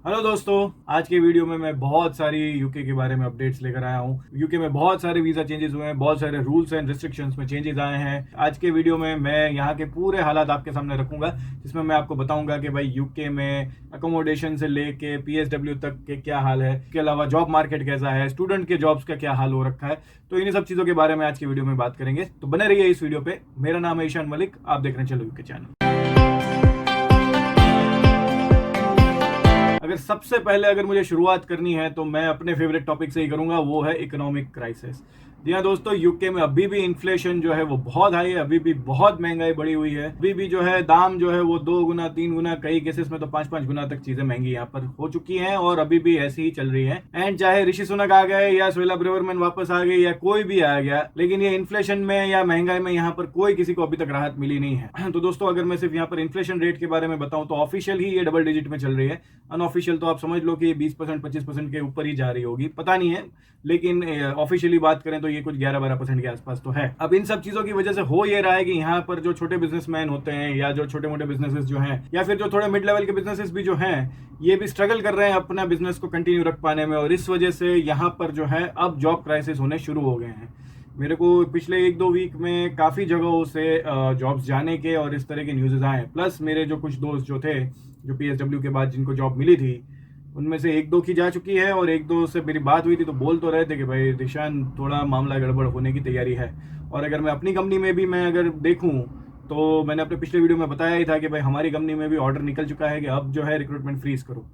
Hello दोस्तों, आज के वीडियो में मैं बहुत सारी यूके के बारे में अपडेट्स लेकर आया हूँ। यूके में बहुत सारे वीज़ा चेंजेस हुए हैं, बहुत सारे रूल्स एंड रिस्ट्रिक्शंस में चेंजेस आए हैं। आज के वीडियो में मैं यहाँ के पूरे हालात आपके सामने रखूंगा, जिसमें मैं आपको बताऊंगा कि भाई यूके में अकोमोडेशन से लेके पीएसडब्ल्यू तक के क्या हाल है, इसके अलावा जॉब मार्केट कैसा है, स्टूडेंट के जॉब्स का क्या हाल हो रखा है। तो इन सब चीज़ों के बारे में आज की वीडियो में बात करेंगे, तो बने रहिए इस वीडियो पे। मेरा नाम है ईशान मलिक, आप देख रहे हैं चलो यूके चैनल। अगर सबसे पहले अगर मुझे शुरुआत करनी है तो मैं अपने फेवरेट टॉपिक से ही करूंगा, वो है इकोनॉमिक क्राइसिस। जी हाँ दोस्तों, यूके में अभी भी इन्फ्लेशन जो है वो बहुत हाई है, अभी भी बहुत महंगाई बढ़ी हुई है। अभी भी जो है दाम जो है वो 2 गुना 3 गुना, कई केसेस में तो 5-5 गुना तक चीजें महंगी यहाँ पर हो चुकी हैं और अभी भी ऐसी ही चल रही है। एंड चाहे ऋषि सुनक आ गए या सुहेला ब्रेवरमैन वापस आ गए या कोई भी आ गया, लेकिन ये इन्फ्लेशन में या महंगाई में यहाँ पर कोई किसी को अभी तक राहत मिली नहीं है। तो दोस्तों, अगर मैं सिर्फ यहाँ पर इन्फ्लेशन रेट के बारे में बताऊं तो ऑफिशियल ही ये डबल डिजिट में चल रही है। अनऑफिशियल तो आप समझ लो कि 20% 25% के ऊपर ही जा रही होगी, पता नहीं है, लेकिन ऑफिशियली बात करें तो ये कुछ 11-12% के आसपास तो है। अब इन सब चीजों की वजह से हो ये रहा है कि यहाँ पर जो छोटे बिजनेसमैन होते हैं या जो छोटे मोटे बिजनेसेस जो हैं या फिर जो थोड़े मिड लेवल के बिजनेसेस भी जो हैं, ये भी स्ट्रगल कर रहे हैं अपना बिजनेस को कंटिन्यू रख पाने में, और इस वजह से यहाँ पर जो है अब जॉब क्राइसिस होने शुरू हो गए हैं। मेरे को पिछले 1-2 वीक में काफ़ी जगहों से जॉब्स जाने के और इस तरह के न्यूज़ आए, प्लस मेरे जो कुछ दोस्त जो थे जो पीएसडब्ल्यू के बाद जिनको जॉब मिली थी, उनमें से 1-2 की जा चुकी है और 1-2 से मेरी बात हुई थी तो बोल तो रहे थे कि भाई दिशान, थोड़ा मामला गड़बड़ होने की तैयारी है। और अगर मैं अपनी कंपनी में भी मैं अगर देखूं तो मैंने अपने पिछले वीडियो में बताया ही था कि भाई हमारी कंपनी में भी ऑर्डर निकल चुका है कि अब जो है रिक्रूटमेंट फ्रीज करो।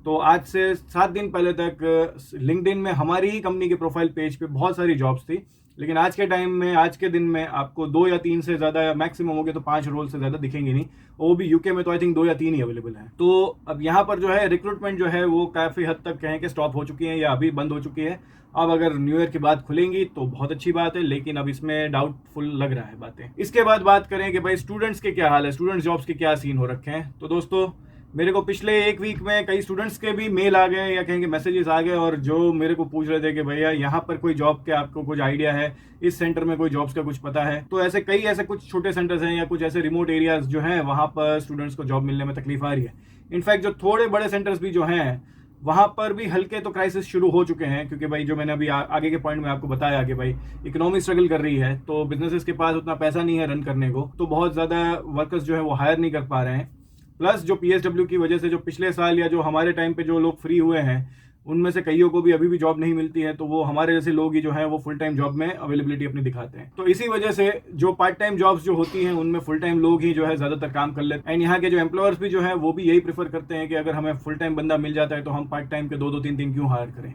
तो आज से 7 दिन पहले तक लिंक्डइन में हमारी ही कंपनी के प्रोफाइल पेज पे बहुत सारी जॉब्स थी, लेकिन आज के टाइम में, आज के दिन में आपको 2 या 3 से ज़्यादा, मैक्सिमम हो गए तो 5 रोल से ज़्यादा दिखेंगे नहीं। वो भी यूके में तो आई थिंक 2 या 3 ही अवेलेबल है। तो अब यहाँ पर जो है रिक्रूटमेंट जो है वो काफ़ी हद तक कहें कि स्टॉप हो चुकी है या अभी बंद हो चुकी है। अब अगर न्यू ईयर की बात खुलेंगी तो बहुत अच्छी बात है, लेकिन अब इसमें डाउटफुल लग रहा है बातें। इसके बाद बात करें कि भाई स्टूडेंट्स के क्या हाल है, स्टूडेंट्स जॉब्स के क्या सीन हो रखे हैं। तो दोस्तों, मेरे को पिछले 1 वीक में कई स्टूडेंट्स के भी मेल आ गए या कहेंगे मैसेजेस आ गए, और जो मेरे को पूछ रहे थे कि भैया यहाँ पर कोई जॉब के आपको कुछ आइडिया है, इस सेंटर में कोई जॉब्स का कुछ पता है। तो ऐसे कुछ छोटे सेंटर्स हैं या कुछ ऐसे रिमोट एरियाज जो हैं, वहाँ पर स्टूडेंट्स को जॉब मिलने में तकलीफ आ रही है। इनफैक्ट जो थोड़े बड़े सेंटर्स भी जो हैं, वहाँ पर भी हल्के तो क्राइसिस शुरू हो चुके हैं, क्योंकि भाई जो मैंने अभी आगे के पॉइंट में आपको बताया कि भाई इकोनॉमी स्ट्रगल कर रही है, तो बिजनेसेस के पास उतना पैसा नहीं है रन करने को, तो बहुत ज़्यादा वर्कर्स जो है वो हायर नहीं कर पा रहे हैं। प्लस जो पीएसडब्ल्यू की वजह से जो पिछले साल या जो हमारे टाइम पे जो लोग फ्री हुए हैं, उनमें से कईयों को भी अभी भी जॉब नहीं मिलती है, तो वो हमारे जैसे लोग ही जो हैं वो फुल टाइम जॉब में अवेलेबिलिटी अपनी दिखाते हैं। तो इसी वजह से जो पार्ट टाइम जॉब्स जो होती हैं उनमें फुल टाइम लोग ही जो है ज़्यादातर काम कर लेते हैं। एंड यहाँ के जो एम्प्लॉयर्स भी जो है वो भी यही प्रेफर करते हैं कि अगर हमें फुल टाइम बंदा मिल जाता है तो हम पार्ट टाइम के 2-2 3-3 क्यों हायर करें।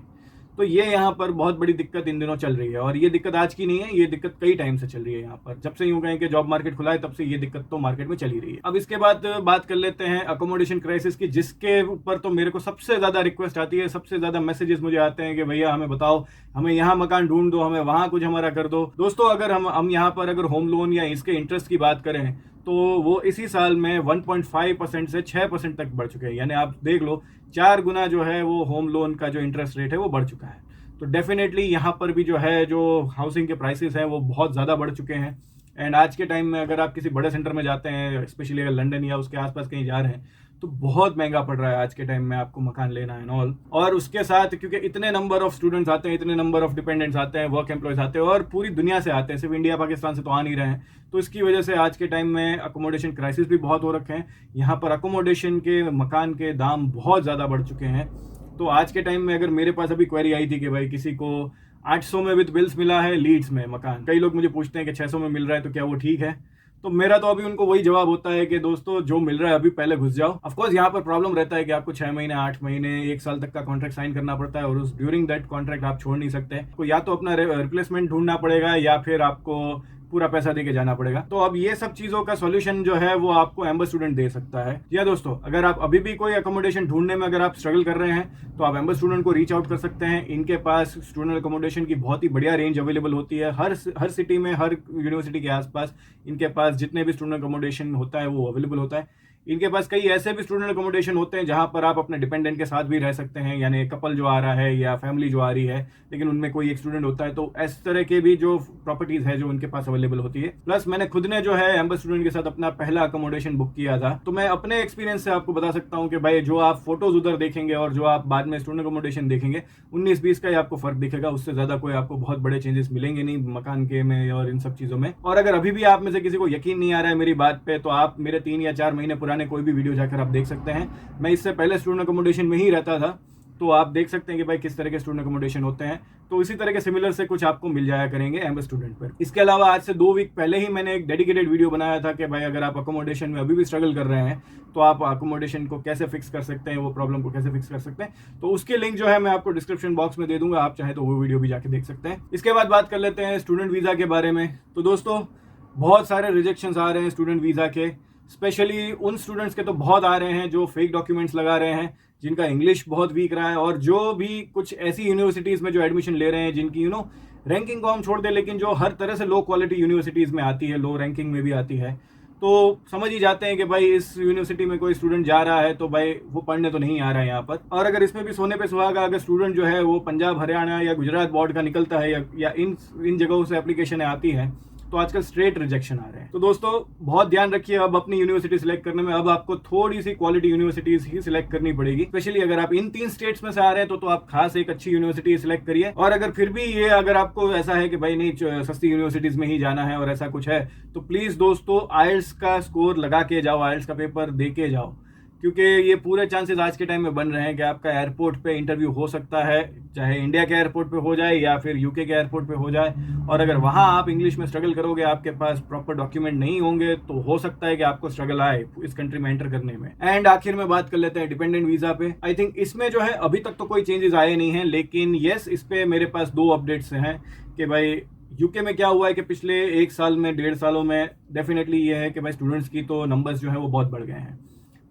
तो ये यहाँ पर बहुत बड़ी दिक्कत इन दिनों चल रही है, और ये दिक्कत आज की नहीं है, ये दिक्कत कई टाइम से चल रही है। यहाँ पर जब से यूं कहें कि जॉब मार्केट खुला है तब से ये दिक्कत तो मार्केट में चली रही है। अब इसके बाद बात कर लेते हैं अकोमोडेशन क्राइसिस की, जिसके ऊपर तो मेरे को सबसे ज़्यादा रिक्वेस्ट आती है, सबसे ज़्यादा मैसेजेस मुझे आते हैं कि भैया हमें बताओ, हमें यहाँ मकान ढूंढ दो, हमें वहाँ कुछ हमारा कर दो। दोस्तों, अगर हम यहाँ पर अगर होम लोन या इसके इंटरेस्ट की बात करें तो वो इसी साल में 1.5% से 6% तक बढ़ चुके हैं। यानी आप देख लो, 4 गुना जो है वो होम लोन का जो इंटरेस्ट रेट है वो बढ़ चुका है। तो डेफिनेटली यहाँ पर भी जो है जो हाउसिंग के प्राइसेस हैं वो बहुत ज़्यादा बढ़ चुके हैं। एंड आज के टाइम में अगर आप किसी बड़े सेंटर में जाते हैं, स्पेशली अगर लंदन या उसके आसपास कहीं जा रहे हैं, तो बहुत महंगा पड़ रहा है आज के टाइम में आपको मकान लेना है ऑल। और उसके साथ क्योंकि इतने नंबर ऑफ स्टूडेंट्स आते हैं, इतने नंबर ऑफ डिपेंडेंट्स आते हैं, वर्क एम्प्लॉयज आते हैं, और पूरी दुनिया से आते हैं, सिर्फ इंडिया पाकिस्तान से तो आ नहीं रहे हैं। तो इसकी वजह से आज के टाइम में अकोमोडेशन क्राइसिस भी बहुत हो रखे हैं। यहाँ पर अकोमोडेशन के मकान के दाम बहुत ज़्यादा बढ़ चुके हैं। तो आज के टाइम में अगर मेरे पास अभी क्वेरी आई थी कि भाई किसी को 800 में विद बिल्स मिला है लीड्स में मकान, कई लोग मुझे पूछते हैं कि 600 में मिल रहा है तो क्या वो ठीक है। तो मेरा तो अभी उनको वही जवाब होता है कि दोस्तों, जो मिल रहा है अभी पहले घुस जाओ। ऑफ कोर्स यहाँ पर प्रॉब्लम रहता है कि आपको 6 महीने 8 महीने 1 साल तक का कॉन्ट्रैक्ट साइन करना पड़ता है, और उस ड्यूरिंग दैट कॉन्ट्रैक्ट आप छोड़ नहीं सकते। को या तो अपना रिप्लेसमेंट ढूंढना पड़ेगा या फिर आपको पूरा पैसा देके जाना पड़ेगा। तो अब ये सब चीज़ों का सॉल्यूशन जो है वो आपको एम्बर स्टूडेंट दे सकता है। या दोस्तों, अगर आप अभी भी कोई अकोमोडेशन ढूंढने में अगर आप स्ट्रगल कर रहे हैं तो आप एम्बर स्टूडेंट को रीच आउट कर सकते हैं। इनके पास स्टूडेंट अकोमोडेशन की बहुत ही बढ़िया रेंज अवेलेबल होती है। हर सिटी में, हर यूनिवर्सिटी के आसपास इनके पास जितने भी स्टूडेंट अकोमोडेशन होता है वो अवेलेबल होता है। इनके पास कई ऐसे भी स्टूडेंट अकोमोडेशन होते हैं जहां पर आप अपने डिपेंडेंट के साथ भी रह सकते हैं, यानी कपल जो आ रहा है या फैमिली जो आ रही है लेकिन उनमें कोई एक स्टूडेंट होता है, तो इस तरह के भी जो प्रॉपर्टीज है जो उनके पास अवेलेबल होती है। प्लस मैंने खुद ने जो है एम्बेस स्टूडेंट के साथ अपना पहला अकोमोडेशन बुक किया था, तो मैं अपने एक्सपीरियंस से आपको बता सकता हूँ कि भाई जो आप फोटोज उधर देखेंगे और जो आप बाद में स्टूडेंट अकोमोडेशन देखेंगे 19-20 का ही आपको फर्क दिखेगा, उससे ज्यादा कोई आपको बहुत बड़े चेंजेस मिलेंगे नहीं मकान के में और इन सब चीजों में। और अगर अभी भी आप में से किसी को यकीन नहीं आ रहा है मेरी बात पे, तो आप मेरे 3 या 4 महीने पुराने कोई भी वीडियो जाकर आप देख सकते हैं। मैं इससे पहले स्टूडेंट अकोमोडेशन में ही रहता था, तो आप देख सकते हैं कि भाई किस तरह के स्टूडेंट अकोमोडेशन होते हैं। तो इसी तरह के सिमिलर से कुछ आपको मिल जाया करेंगे एम्बेस स्टूडेंट पर। इसके अलावा आज से 2 वीक पहले ही मैंने एक डेडिकेटेड वीडियो बनाया था कि भाई अगर आप अकोमोडेशन में अभी भी स्ट्रगल कर रहे हैं तो आप अकोमोडेशन को कैसे फिक्स कर सकते हैं, वो प्रॉब्लम को कैसे फिक्स कर सकते हैं। तो उसके लिंक जो है मैं आपको डिस्क्रिप्शन बॉक्स में दे दूंगा, आप चाहे तो वो वीडियो भी जाके देख सकते हैं। इसके बाद बात कर लेते हैं स्टूडेंट वीज़ा के बारे में। तो दोस्तों बहुत सारे रिजेक्शंस आ रहे हैं स्टूडेंट वीज़ा के, स्पेशली उन स्टूडेंट्स के तो बहुत आ रहे हैं जो फेक डॉक्यूमेंट्स लगा रहे हैं, जिनका इंग्लिश बहुत वीक रहा है, और जो भी कुछ ऐसी यूनिवर्सिटीज़ में जो एडमिशन ले रहे हैं जिनकी रैंकिंग को हम छोड़ दें, लेकिन जो हर तरह से लो क्वालिटी यूनिवर्सिटीज़ में आती है, लो रैंकिंग में भी आती है, तो समझ ही जाते हैं कि भाई इस यूनिवर्सिटी में कोई स्टूडेंट जा रहा है तो भाई वो पढ़ने तो नहीं आ रहा है यहाँ पर। और अगर इसमें भी सोने पे सुहागा अगर स्टूडेंट जो है वो पंजाब, हरियाणा या गुजरात बोर्ड का निकलता है या इन जगहों से एप्लीकेशन आती है, तो आजकल स्ट्रेट रिजेक्शन आ रहे हैं। तो दोस्तों बहुत ध्यान रखिए अब अपनी यूनिवर्सिटी सिलेक्ट करने में, अब आपको थोड़ी सी क्वालिटी यूनिवर्सिटीज ही सिलेक्ट करनी पड़ेगी। स्पेशली अगर आप इन 3 स्टेट्स में से आ रहे हैं तो आप खास एक अच्छी यूनिवर्सिटी सिलेक्ट करिए। और अगर फिर भी ये अगर आपको ऐसा है कि भाई नहीं सस्ती यूनिवर्सिटीज में ही जाना है और ऐसा कुछ है, तो प्लीज दोस्तों आइल्स का स्कोर लगा के जाओ, आइल्स का पेपर दे के जाओ, क्योंकि ये पूरे चांसेस आज के टाइम में बन रहे हैं कि आपका एयरपोर्ट पे इंटरव्यू हो सकता है, चाहे इंडिया के एयरपोर्ट पे हो जाए या फिर यूके के एयरपोर्ट पे हो जाए। और अगर वहाँ आप इंग्लिश में स्ट्रगल करोगे, आपके पास प्रॉपर डॉक्यूमेंट नहीं होंगे, तो हो सकता है कि आपको स्ट्रगल आए इस कंट्री में एंटर करने में। एंड आखिर में बात कर लेते हैं डिपेंडेंट वीजा पे। आई थिंक इसमें जो है अभी तक तो कोई चेंजेस आए नहीं है, लेकिन येस इस पे मेरे पास 2 अपडेट्स हैं कि भाई यूके में क्या हुआ है कि पिछले 1 साल में 1.5 सालों में डेफिनेटली ये है कि भाई स्टूडेंट्स की तो नंबर्स जो है वो बहुत बढ़ गए हैं।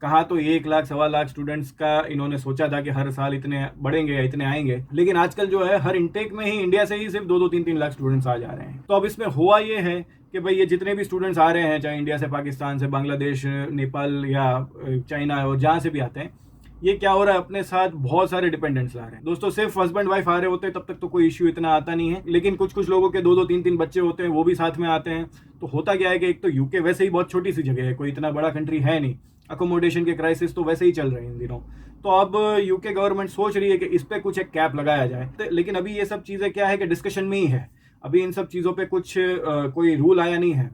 कहा तो 1 लाख 1.25 लाख स्टूडेंट्स का इन्होंने सोचा था कि हर साल इतने बढ़ेंगे या इतने आएंगे, लेकिन आजकल जो है हर इनटेक में ही इंडिया से ही सिर्फ 2-2, 3-3 लाख स्टूडेंट्स आ जा रहे हैं। तो अब इसमें हुआ ये है कि भाई ये जितने भी स्टूडेंट्स आ रहे हैं, चाहे इंडिया से, पाकिस्तान से, बांग्लादेश, नेपाल या चाइना और जहाँ से भी आते हैं, ये क्या हो रहा है अपने साथ बहुत सारे डिपेंडेंट्स ला रहे हैं। दोस्तों सिर्फ हस्बैंड वाइफ आ रहे होते हैं तब तक तो कोई इश्यू इतना आता नहीं है, लेकिन कुछ कुछ लोगों के 2-2, 3-3 बच्चे होते हैं, वो भी साथ में आते हैं। तो होता क्या है कि एक तो यूके वैसे ही बहुत छोटी सी जगह है, कोई इतना बड़ा कंट्री है नहीं, अकोमोडेशन के क्राइसिस तो वैसे ही चल रहे हैं इन दिनों। तो अब यूके गवर्नमेंट सोच रही है कि इस पे कुछ एक कैप लगाया जाए, लेकिन अभी ये सब चीज़ें क्या है कि डिस्कशन में ही है, अभी इन सब चीज़ों पे कुछ कोई रूल आया नहीं है।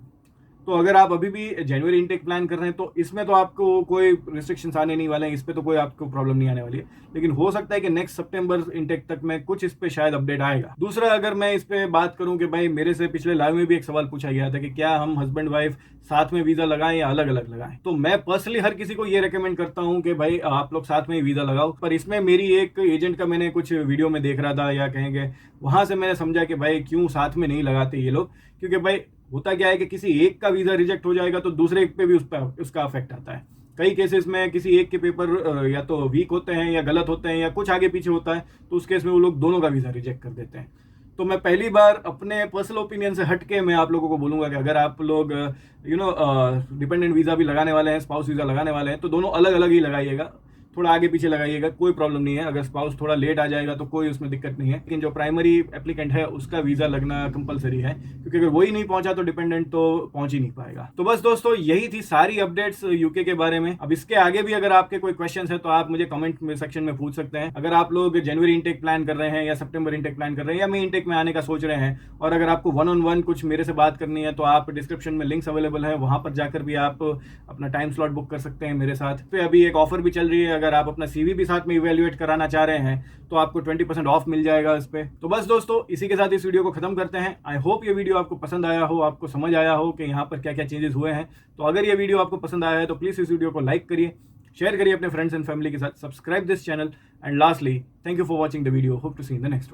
तो अगर आप अभी भी जनवरी इनटेक प्लान कर रहे हैं तो इसमें तो आपको कोई रिस्ट्रिक्शंस आने नहीं वाले हैं, इस पे तो कोई आपको प्रॉब्लम नहीं आने वाली है, लेकिन हो सकता है कि नेक्स्ट सितंबर इनटेक तक में कुछ इस पे शायद अपडेट आएगा। दूसरा अगर मैं इस पे बात करूं कि भाई मेरे से पिछले लाइव में भी एक सवाल पूछा गया था कि क्या हम हस्बैंड वाइफ साथ में वीजा लगाएं या अलग अलग लगाएं, तो मैं पर्सनली हर किसी को ये रेकमेंड करता हूं कि भाई आप लोग साथ में ही वीजा लगाओ। पर इसमें मेरी एक एजेंट का मैंने कुछ वीडियो में देख रहा था या कहेंगे वहां से मैंने समझा कि भाई क्यों साथ में नहीं लगाते ये लोग, क्योंकि भाई होता क्या है कि किसी एक का वीजा रिजेक्ट हो जाएगा तो दूसरे एक पे भी उसका अफेक्ट आता है। कई केसेस में किसी एक के पेपर या तो वीक होते हैं या गलत होते हैं या कुछ आगे पीछे होता है, तो उस केस में वो लोग दोनों का वीजा रिजेक्ट कर देते हैं। तो मैं पहली बार अपने पर्सनल ओपिनियन से हटके मैं आप लोगों को बोलूंगा कि अगर आप लोग डिपेंडेंट वीजा भी लगाने वाले हैं, स्पाउस वीजा लगाने वाले हैं, तो दोनों अलग अलग ही लगाइएगा, थोड़ा आगे पीछे लगाइएगा, कोई प्रॉब्लम नहीं है। अगर स्पाउस थोड़ा लेट आ जाएगा तो कोई उसमें दिक्कत नहीं है, लेकिन जो प्राइमरी एप्लीकेंट है उसका वीजा लगना कंपलसरी है, क्योंकि अगर वही नहीं पहुंचा तो डिपेंडेंट तो पहुंच ही नहीं पाएगा। तो बस दोस्तों यही थी सारी अपडेट्स यूके के बारे में। अब इसके आगे भी अगर आपके कोई क्वेश्चन है तो आप मुझे कमेंट सेक्शन में पूछ सकते हैं। अगर आप लोग जनवरी इनटेक प्लान कर रहे हैं या सितंबर इनटेक प्लान कर रहे हैं या मैं इनटेक में आने का सोच रहे हैं, और अगर आपको 1-on-1 कुछ मेरे से बात करनी है, तो आप डिस्क्रिप्शन में लिंक्स अवेलेबल है, वहां पर जाकर भी आप अपना टाइम स्लॉट बुक कर सकते हैं मेरे साथ। फिर अभी एक ऑफर भी चल रही है, अगर आप अपना सीवी भी साथ में इवैल्यूएट कराना चाह रहे हैं तो आपको 20% ऑफ मिल जाएगा इस पे। तो बस दोस्तों इसी के साथ इस वीडियो को खत्म करते हैं। आई होप ये वीडियो आपको पसंद आया हो, आपको समझ आया हो कि यहाँ पर क्या क्या चेंजेस हुए हैं। तो अगर ये वीडियो आपको पसंद आया है तो प्लीज इस वीडियो को लाइक करिए, शेयर करिए अपने फ्रेंड्स एंड फैमिली के साथ, subscribe this channel, and lastly thank you for watching the video, hope to see in the next.